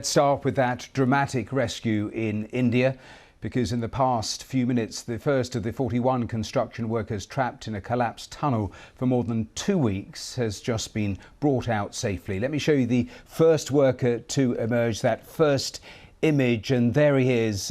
Let's start with that dramatic rescue in India, because in the past few minutes, the first of the 41 construction workers trapped in a collapsed tunnel for more than 2 weeks has just been brought out safely. Let me show you the first worker to emerge, that first image, and there he is,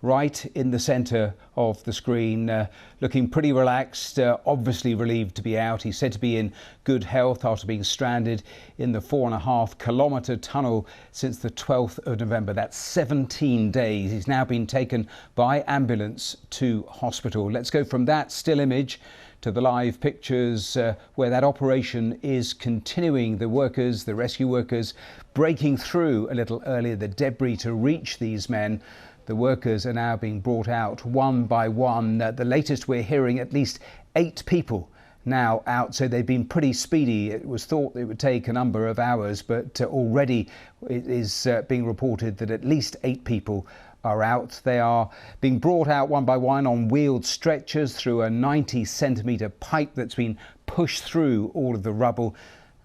right in the centre of the screen, looking pretty relaxed, obviously relieved to be out. He's said to be in good health after being stranded in the 4.5-kilometre tunnel since the 12th of November. That's 17 days. He's now been taken by ambulance to hospital. Let's go from that still image to the live pictures where that operation is continuing. The workers, the rescue workers, breaking through a little earlier the debris to reach these men. The workers are now being brought out one by one. The latest we're hearing, at least 8 people now out, so they've been pretty speedy. It was thought it would take a number of hours, but already it is being reported that at least 8 people are out. They are being brought out one by one on wheeled stretchers through a 90-centimetre pipe that's been pushed through all of the rubble.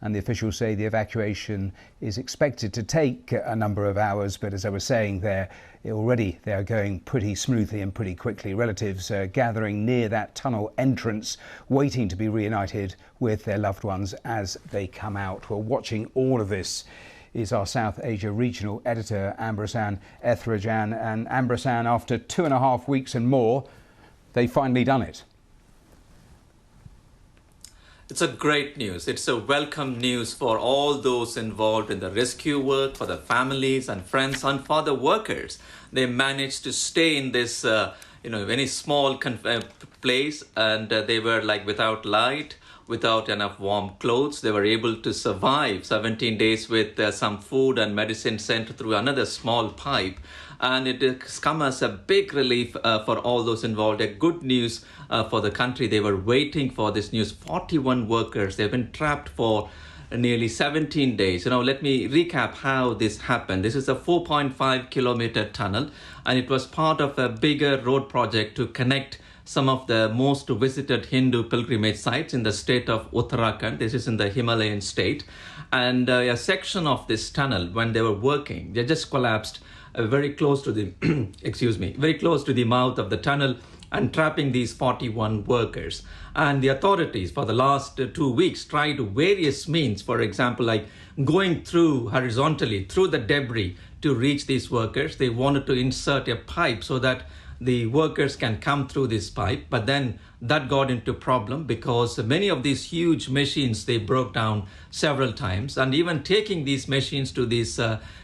And the officials say the evacuation is expected to take a number of hours, but as I was saying there, already they are going pretty smoothly and pretty quickly. Relatives are gathering near that tunnel entrance, waiting to be reunited with their loved ones as they come out. Well, watching all of this is our South Asia regional editor, Ambrasan Ethrajan. And Ambrasan, after 2.5 weeks and more, they've finally done it. It's a great news. It's a welcome news for all those involved in the rescue work, for the families and friends, and for the workers. They managed to stay in this, very small place, and they were like without light, without enough warm clothes. They were able to survive 17 days with some food and medicine sent through another small pipe. And it has come as a big relief for all those involved, a good news for the country. They were waiting for this news. 41 workers, they've been trapped for nearly 17 days. Let me recap how this happened. This is a 4.5-kilometre tunnel, and it was part of a bigger road project to connect some of the most visited Hindu pilgrimage sites in the state of Uttarakhand. This is in the Himalayan state. And a section of this tunnel, when they were working, they just collapsed very close to the, very close to the mouth of the tunnel, and trapping these 41 workers. And the authorities for the last 2 weeks tried various means, for example, like going through horizontally through the debris to reach these workers. They wanted to insert a pipe so that the workers can come through this pipe, but then that got into problem because many of these huge machines, they broke down several times, and even taking these machines to this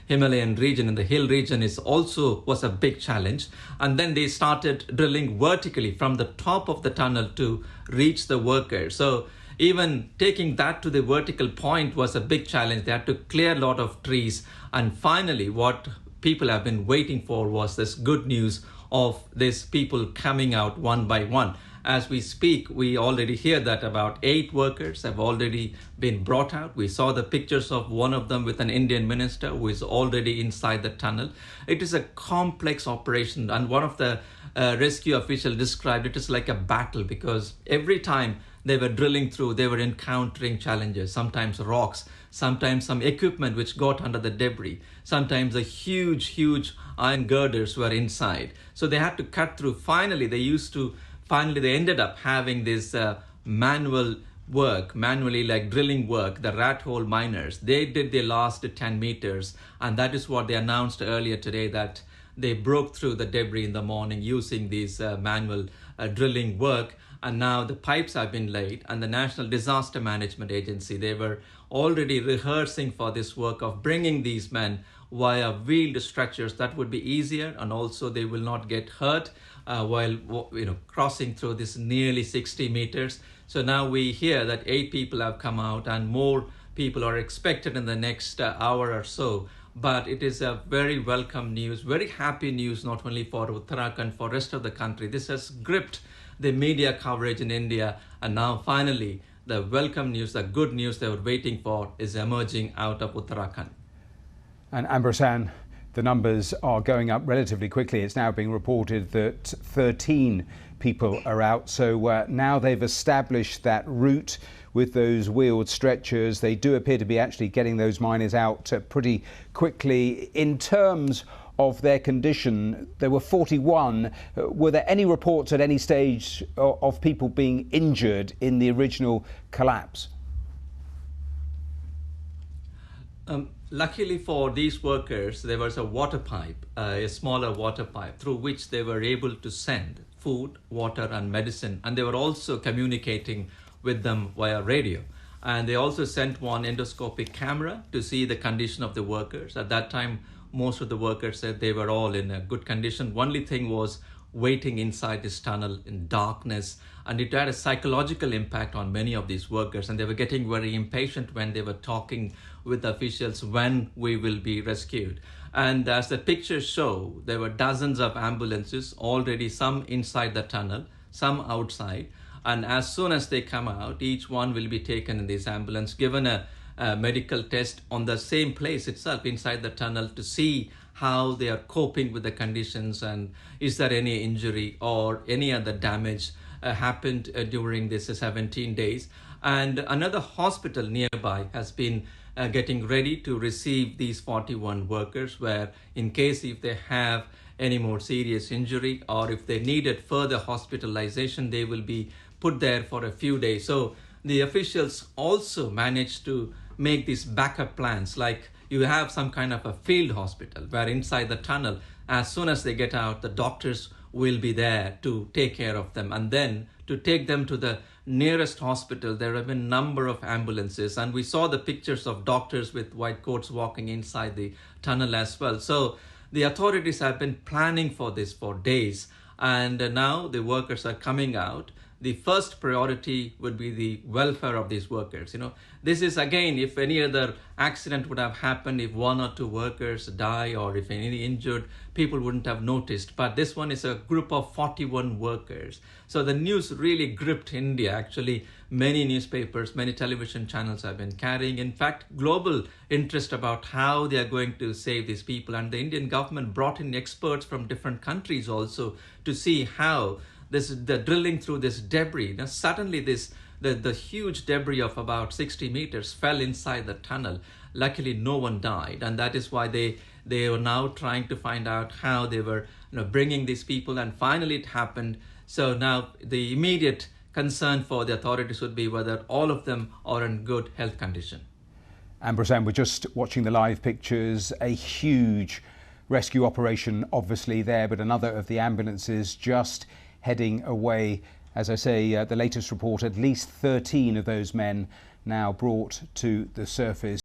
Himalayan region, in the hill region, was a big challenge. And then they started drilling vertically from the top of the tunnel to reach the workers. So even taking that to the vertical point was a big challenge. They had to clear a lot of trees. And finally, what people have been waiting for was this good news of these people coming out one by one. As we speak, we already hear that about 8 workers have already been brought out. We saw the pictures of one of them with an Indian minister who is already inside the tunnel. It is a complex operation, and one of the rescue officials described it as like a battle, because every time they were drilling through, they were encountering challenges, sometimes rocks, sometimes some equipment which got under the debris, sometimes the huge iron girders were inside. So they had to cut through. Finally, they ended up having this manually like drilling work, the rat hole miners. They did their last 10 meters, and that is what they announced earlier today, that they broke through the debris in the morning using these manual drilling work. And now the pipes have been laid, and the National Disaster Management Agency, they were already rehearsing for this work of bringing these men via wheeled structures. That would be easier, and also they will not get hurt while crossing through this nearly 60 meters. So now we hear that 8 people have come out, and more people are expected in the next hour or so. But it is a very welcome news, very happy news, not only for Uttarakhand, for rest of the country. This has gripped the media coverage in India, and now finally the welcome news, the good news they were waiting for, is emerging out of Uttarakhand. And Ambrasan, the numbers are going up relatively quickly. It's now being reported that 13 people are out. So now they've established that route with those wheeled stretchers. They do appear to be actually getting those miners out pretty quickly. In terms of their condition, there were 41. Were there any reports at any stage of people being injured in the original collapse? Luckily for these workers, there was a water pipe, a smaller water pipe, through which they were able to send food, water and medicine. And they were also communicating with them via radio. And they also sent one endoscopic camera to see the condition of the workers. At that time, most of the workers said they were all in a good condition. Only thing was waiting inside this tunnel in darkness, and it had a psychological impact on many of these workers, and they were getting very impatient when they were talking with officials when we will be rescued. And as the pictures show, there were dozens of ambulances already, some inside the tunnel, some outside, and as soon as they come out, each one will be taken in this ambulance, given a medical test on the same place itself inside the tunnel to see how they are coping with the conditions and is there any injury or any other damage happened during this 17 days. And another hospital nearby has been getting ready to receive these 41 workers, where in case if they have any more serious injury or if they needed further hospitalization, they will be put there for a few days. So the officials also managed to make these backup plans, like you have some kind of a field hospital where inside the tunnel, as soon as they get out, the doctors will be there to take care of them, and then to take them to the nearest hospital. There have been a number of ambulances, and we saw the pictures of doctors with white coats walking inside the tunnel as well. So the authorities have been planning for this for days, and now the workers are coming out. The first priority would be the welfare of these workers. This is again, if any other accident would have happened, if one or two workers die or if any injured, people wouldn't have noticed. But this one is a group of 41 workers. So the news really gripped India. Actually, many newspapers, many television channels have been carrying, in fact, global interest about how they are going to save these people. And the Indian government brought in experts from different countries also to see how the drilling through this debris. Now suddenly the huge debris of about 60 meters fell inside the tunnel. Luckily no one died, and that is why they are now trying to find out how they were bringing these people, and finally it happened. So now the immediate concern for the authorities would be whether all of them are in good health condition. Amber, we're just watching the live pictures. A huge rescue operation obviously there, but another of the ambulances just heading away. As I say, the latest report, at least 13 of those men now brought to the surface.